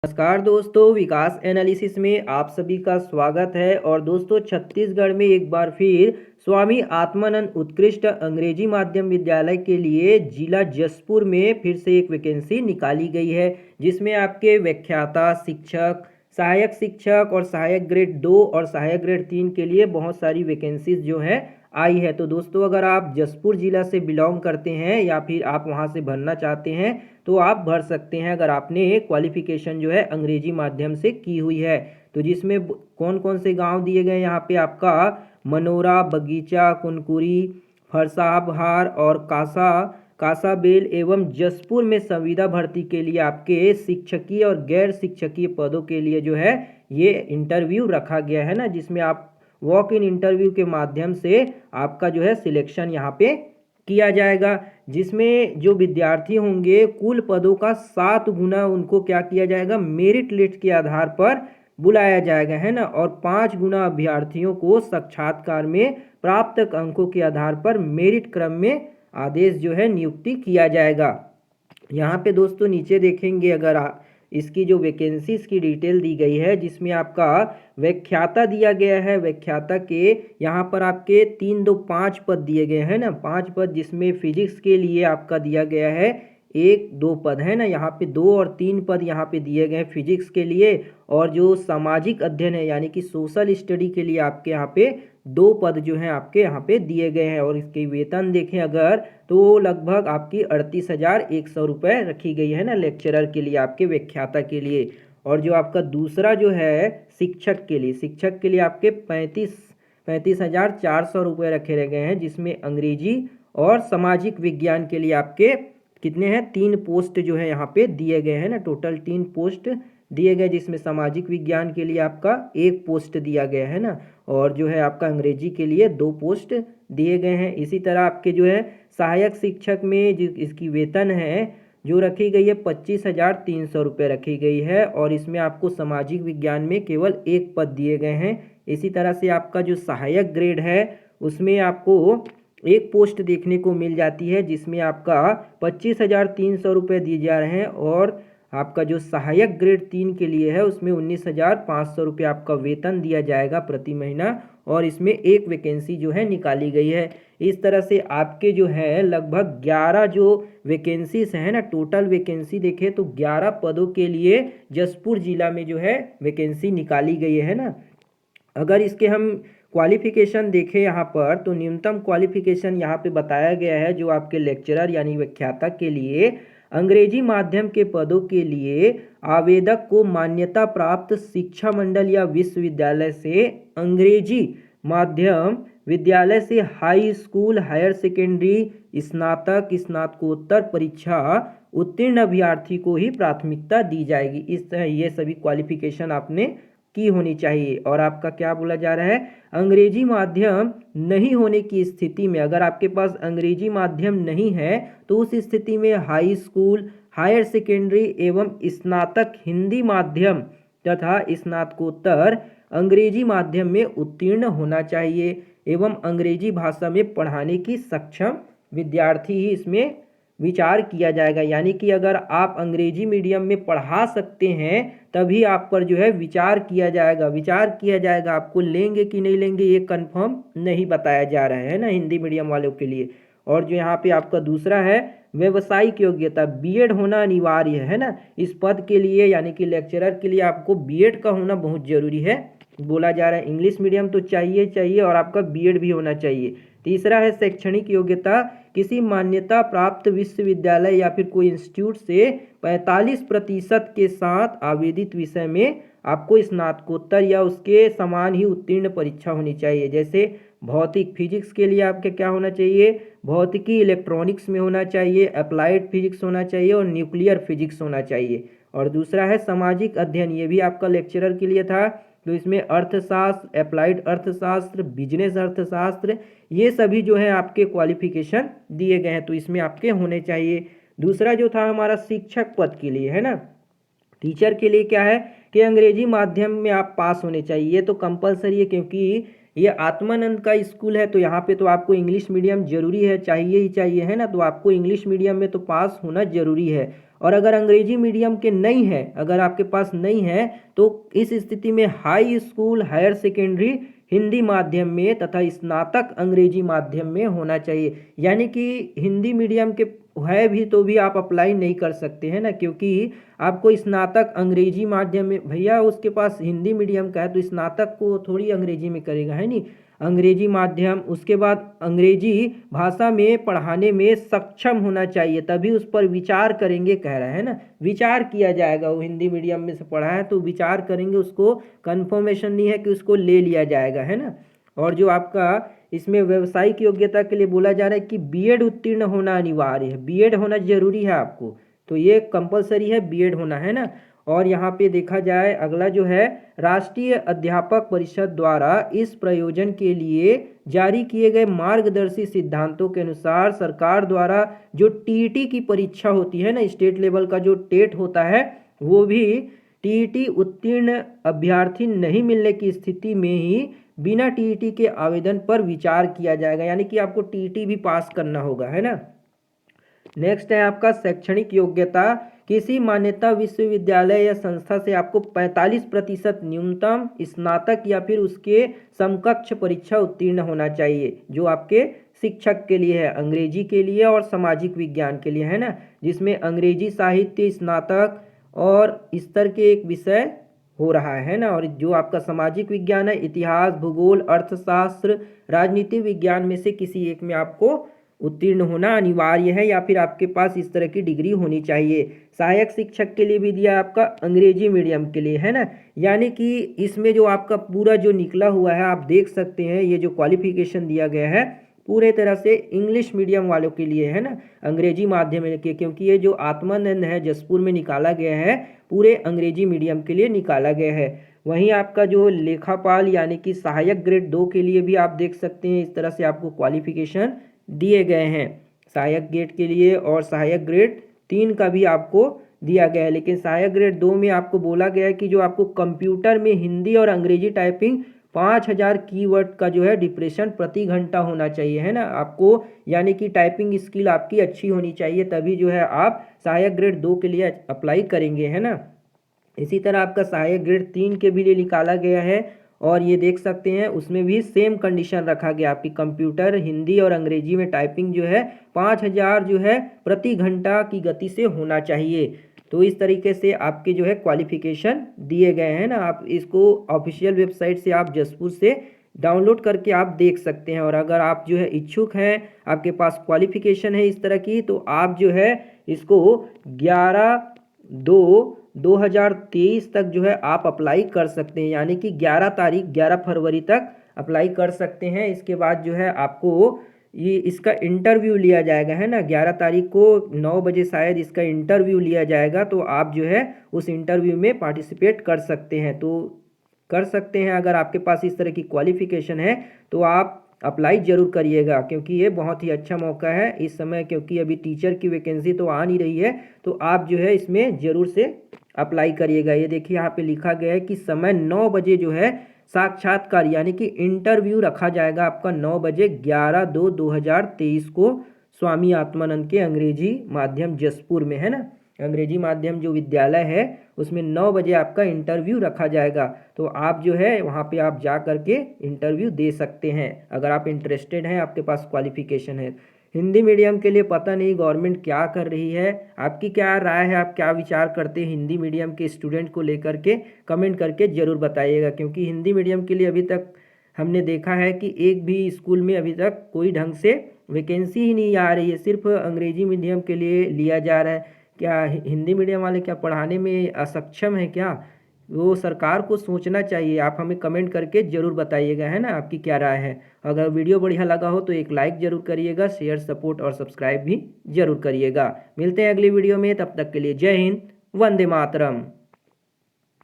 नमस्कार दोस्तों, विकास एनालिसिस में आप सभी का स्वागत है। और दोस्तों, छत्तीसगढ़ में एक बार फिर स्वामी आत्मानंद उत्कृष्ट अंग्रेजी माध्यम विद्यालय के लिए जिला जसपुर में फिर से एक वैकेंसी निकाली गई है, जिसमें आपके व्याख्याता शिक्षक, सहायक शिक्षक और सहायक ग्रेड 2 और सहायक ग्रेड 3 के लिए बहुत सारी वैकेंसीज जो है आई है। तो दोस्तों, अगर आप जसपुर जिला से बिलोंग करते हैं या फिर आप वहां से भरना चाहते हैं तो आप भर सकते हैं, अगर आपने क्वालिफिकेशन जो है अंग्रेजी माध्यम से की हुई है। तो जिसमें कौन कौन से गांव दिए गए यहाँ पे आपका मनोरा, बगीचा, कुनकुरी, फरसाबहार और कासाबेल एवं जसपुर में संविदा भर्ती के लिए आपके शिक्षकीय और गैर शिक्षकीय पदों के लिए जो है ये इंटरव्यू रखा गया है ना, जिसमें आप वॉक इन इंटरव्यू के माध्यम से आपका जो है सिलेक्शन यहाँ पे किया जाएगा। जिसमें जो विद्यार्थी होंगे कुल पदों का 7 गुना उनको क्या किया जाएगा, मेरिट लिस्ट के आधार पर बुलाया जाएगा, है ना। और 5 गुना अभ्यर्थियों को साक्षात्कार में प्राप्त अंकों के आधार पर मेरिट क्रम में आदेश जो है नियुक्ति किया जाएगा। यहाँ पे दोस्तों नीचे देखेंगे, अगर इसकी जो वैकेंसीज की डिटेल दी गई है, जिसमें आपका व्याख्याता दिया गया है। व्याख्याता के यहाँ पर आपके 3, 2, 5 पद दिए गए हैं ना, 5 पद, जिसमें फिजिक्स के लिए आपका दिया गया है 1, 2 पद, है ना। यहाँ पे 2 और 3 पद यहाँ पे दिए गए हैं फिजिक्स के लिए। और जो सामाजिक अध्ययन है यानी कि सोशल स्टडी के लिए आपके यहाँ पे 2 पद जो हैं आपके यहाँ पे दिए गए हैं। और इसके वेतन देखें अगर, तो लगभग आपकी 38,100 रुपये रखी गई है ना लेक्चरर के लिए, आपके व्याख्याता के लिए। और जो आपका दूसरा जो है शिक्षक के लिए आपके 35,400 रुपये रखे गए हैं, जिसमें अंग्रेजी और सामाजिक विज्ञान के लिए आपके कितने हैं, 3 पोस्ट जो है यहाँ पे दिए गए हैं ना, टोटल 3 पोस्ट दिए गए, जिसमें सामाजिक विज्ञान के लिए आपका 1 पोस्ट दिया गया है ना, और जो है आपका अंग्रेजी के लिए 2 पोस्ट दिए गए हैं। इसी तरह आपके जो है सहायक शिक्षक में जो इसकी वेतन है जो रखी गई है 25,300 रुपये रखी गई है। और इसमें आपको सामाजिक विज्ञान में केवल 1 पद दिए गए हैं। इसी तरह से आपका जो सहायक ग्रेड है उसमें आपको 1 पोस्ट देखने को मिल जाती है, जिसमें आपका 25,300 रुपये दिए जा रहे हैं। और आपका जो सहायक ग्रेड 3 के लिए है उसमें 19,500 रुपये आपका वेतन दिया जाएगा प्रति महीना। और इसमें 1 वैकेंसी जो है निकाली गई है। इस तरह से आपके जो है लगभग 11 जो वैकेंसीज हैं ना, टोटल वैकेंसी देखें तो 11 पदों के लिए जसपुर जिला में जो है वैकेंसी निकाली गई है ना। अगर इसके हम क्वालिफिकेशन देखें यहाँ पर, तो न्यूनतम क्वालिफिकेशन यहाँ पे बताया गया है जो आपके लेक्चरर यानी व्याख्याता के लिए अंग्रेजी माध्यम के पदों के लिए आवेदक को मान्यता प्राप्त शिक्षा मंडल या विश्वविद्यालय से अंग्रेजी माध्यम विद्यालय से हाई स्कूल, हायर सेकेंडरी, स्नातक, स्नातकोत्तर परीक्षा उत्तीर्ण अभ्यर्थी को ही प्राथमिकता दी जाएगी। इस तरह ये सभी क्वालिफिकेशन आपने की होनी चाहिए। और आपका क्या बोला जा रहा है, अंग्रेजी माध्यम नहीं होने की स्थिति में, अगर आपके पास अंग्रेजी माध्यम नहीं है तो उस स्थिति में हाई स्कूल, हायर सेकेंडरी एवं स्नातक हिंदी माध्यम तथा स्नातकोत्तर अंग्रेजी माध्यम में उत्तीर्ण होना चाहिए एवं अंग्रेजी भाषा में पढ़ाने की सक्षम विद्यार्थी ही इसमें विचार किया जाएगा। यानी कि अगर आप अंग्रेजी मीडियम में पढ़ा सकते हैं तभी आप पर जो है विचार किया जाएगा। आपको लेंगे कि नहीं लेंगे ये कंफर्म नहीं बताया जा रहा है ना हिंदी मीडियम वालों के लिए। और जो यहाँ पे आपका दूसरा है व्यावसायिक योग्यता, बीएड होना अनिवार्य है ना इस पद के लिए, यानी कि लेक्चरर के लिए आपको बीएड का होना बहुत जरूरी है बोला जा रहा है। इंग्लिश मीडियम तो चाहिए और आपका बीएड भी होना चाहिए। तीसरा है शैक्षणिक योग्यता, किसी मान्यता प्राप्त विश्वविद्यालय या फिर कोई इंस्टीट्यूट से 45% के साथ आवेदित विषय में आपको स्नातकोत्तर या उसके समान ही उत्तीर्ण परीक्षा होनी चाहिए। जैसे भौतिक फिजिक्स के लिए आपके क्या होना चाहिए, भौतिकी इलेक्ट्रॉनिक्स में होना चाहिए, अप्लाइड फिजिक्स होना चाहिए और न्यूक्लियर फिजिक्स होना चाहिए। और दूसरा है सामाजिक अध्ययन, ये भी आपका लेक्चरर के लिए था। तो इसमें अर्थशास्त्र, अप्लाइड अर्थशास्त्र, बिजनेस अर्थशास्त्र, ये सभी जो है आपके क्वालिफिकेशन दिए गए हैं, तो इसमें आपके होने चाहिए। दूसरा जो था हमारा शिक्षक पद के लिए है ना, टीचर के लिए क्या है कि अंग्रेजी माध्यम में आप पास होने चाहिए। ये तो कंपलसरी है, क्योंकि ये आत्मानंद का स्कूल है, तो यहाँ पे तो आपको इंग्लिश मीडियम जरूरी है, चाहिए ही चाहिए, है ना। तो आपको इंग्लिश मीडियम में तो पास होना जरूरी है। और अगर अंग्रेजी मीडियम के नहीं है, अगर आपके पास नहीं है, तो इस स्थिति में high school higher secondary Hindi माध्यम में तथा स्नातक अंग्रेजी माध्यम में होना चाहिए। यानी कि हिंदी मीडियम के है भी तो भी आप अप्लाई नहीं कर सकते हैं ना, क्योंकि आपको स्नातक अंग्रेजी माध्यम में, भैया उसके पास हिंदी मीडियम का है तो स्नातक को थोड़ी अंग्रेजी में करेगा, है नहीं, अंग्रेजी माध्यम। उसके बाद अंग्रेजी भाषा में पढ़ाने में सक्षम होना चाहिए, तभी उस पर विचार करेंगे, कह रहा है ना, विचार किया जाएगा। वो हिंदी मीडियम में से पढ़ा है तो विचार करेंगे, उसको कन्फर्मेशन नहीं है कि उसको ले लिया जाएगा, है ना। और जो आपका इसमें व्यावसायिक योग्यता के लिए बोला जा रहा है कि बीएड उत्तीर्ण होना अनिवार्य है, बीएड होना जरूरी है आपको, तो ये कंपलसरी है बीएड होना, है ना। और यहाँ पे देखा जाए अगला जो है, राष्ट्रीय अध्यापक परिषद द्वारा इस प्रयोजन के लिए जारी किए गए मार्गदर्शी सिद्धांतों के अनुसार सरकार द्वारा जो टीईटी की परीक्षा होती है ना, स्टेट लेवल का जो टेट होता है, वो भी टीईटी उत्तीर्ण अभ्यर्थी नहीं मिलने की स्थिति में ही बिना टीईटी के आवेदन पर विचार किया जाएगा। यानी कि आपको टीईटी भी पास करना होगा, है ना। नेक्स्ट है आपका शैक्षणिक योग्यता। किसी मान्यता विश्वविद्यालय या संस्था से आपको 45% न्यूनतम स्नातक या फिर उसके समकक्ष परीक्षा उत्तीर्ण होना चाहिए, जो आपके शिक्षक के लिए है, अंग्रेजी के लिए और सामाजिक विज्ञान के लिए, है ना, जिसमें अंग्रेजी साहित्य स्नातक और स्तर के एक विषय हो रहा है ना। और जो आपका सामाजिक विज्ञान है, इतिहास, भूगोल, अर्थशास्त्र, राजनीति विज्ञान में से किसी एक में आपको उत्तीर्ण होना अनिवार्य है, या फिर आपके पास इस तरह की डिग्री होनी चाहिए। सहायक शिक्षक के लिए भी दिया आपका अंग्रेजी मीडियम के लिए, है ना। यानी कि इसमें जो आपका पूरा जो निकला हुआ है, आप देख सकते हैं, ये जो क्वालिफिकेशन दिया गया है पूरे तरह से इंग्लिश मीडियम वालों के लिए, है ना, अंग्रेजी माध्यम के, क्योंकि ये जो आत्मानंद है जसपुर में निकाला गया है, पूरे अंग्रेजी मीडियम के लिए निकाला गया है। वहीं आपका जो लेखापाल यानी कि सहायक ग्रेड 2 के लिए भी आप देख सकते हैं, इस तरह से आपको क्वालिफिकेशन दिए गए हैं सहायक ग्रेड के लिए, और सहायक ग्रेड 3 का भी आपको दिया गया है। लेकिन सहायक ग्रेड 2 में आपको बोला गया है कि जो आपको कंप्यूटर में हिंदी और अंग्रेजी टाइपिंग 5000 कीवर्ड का जो है डिप्रेशन प्रति घंटा होना चाहिए, है ना आपको, यानी कि टाइपिंग स्किल आपकी अच्छी होनी चाहिए, तभी जो है आप सहायक ग्रेड 2 के लिए अप्लाई करेंगे, है ना। इसी तरह आपका सहायक ग्रेड 3 के भी लिए निकाला गया है, और ये देख सकते हैं उसमें भी सेम कंडीशन रखा गया, आपकी कंप्यूटर हिंदी और अंग्रेजी में टाइपिंग जो है 5000 जो है प्रति घंटा की गति से होना चाहिए। तो इस तरीके से आपके जो है क्वालिफिकेशन दिए गए हैं ना, आप इसको ऑफिशियल वेबसाइट से आप जसपुर से डाउनलोड करके आप देख सकते हैं। और अगर आप जो है इच्छुक हैं, आपके पास क्वालिफिकेशन है इस तरह की, तो आप जो है इसको 11/2/2023 तक जो है आप अप्लाई कर सकते हैं, यानी कि 11 फरवरी तक अप्लाई कर सकते हैं। इसके बाद जो है आपको ये इसका इंटरव्यू लिया जाएगा, है ना, 11 तारीख को 9 बजे शायद इसका इंटरव्यू लिया जाएगा, तो आप जो है उस इंटरव्यू में पार्टिसिपेट कर सकते हैं। तो कर सकते हैं, अगर आपके पास इस तरह की क्वालिफिकेशन है तो आप अप्लाई ज़रूर करिएगा, क्योंकि ये बहुत ही अच्छा मौका है इस समय, क्योंकि अभी टीचर की वैकेंसी तो आ नहीं रही है, तो आप जो है इसमें ज़रूर से अप्लाई करिएगा। ये देखिए यहाँ पे लिखा गया है कि समय 9 बजे जो है साक्षात्कार यानी कि इंटरव्यू रखा जाएगा आपका 9 बजे 11/2/2023 को स्वामी आत्मानंद के अंग्रेजी माध्यम जसपुर में, है ना, अंग्रेजी माध्यम जो विद्यालय है उसमें 9 बजे आपका इंटरव्यू रखा जाएगा। तो आप जो है वहाँ पे आप जा करके इंटरव्यू दे सकते हैं, अगर आप इंटरेस्टेड हैं, आपके पास क्वालिफिकेशन है। हिंदी मीडियम के लिए पता नहीं गवर्नमेंट क्या कर रही है, आपकी क्या राय है, आप क्या विचार करते हैं हिंदी मीडियम के स्टूडेंट को लेकर के, कमेंट करके ज़रूर बताइएगा। क्योंकि हिंदी मीडियम के लिए अभी तक हमने देखा है कि एक भी स्कूल में अभी तक कोई ढंग से वैकेंसी ही नहीं आ रही है, सिर्फ अंग्रेजी मीडियम के लिए लिया जा रहा है। क्या हिंदी मीडियम वाले क्या पढ़ाने में असक्षम है क्या? वो सरकार को सोचना चाहिए। आप हमें कमेंट करके ज़रूर बताइएगा, है ना, आपकी क्या राय है। अगर वीडियो बढ़िया लगा हो तो एक लाइक ज़रूर करिएगा, शेयर, सपोर्ट और सब्सक्राइब भी ज़रूर करिएगा। मिलते हैं अगली वीडियो में, तब तक के लिए जय हिंद, वंदे मातरम।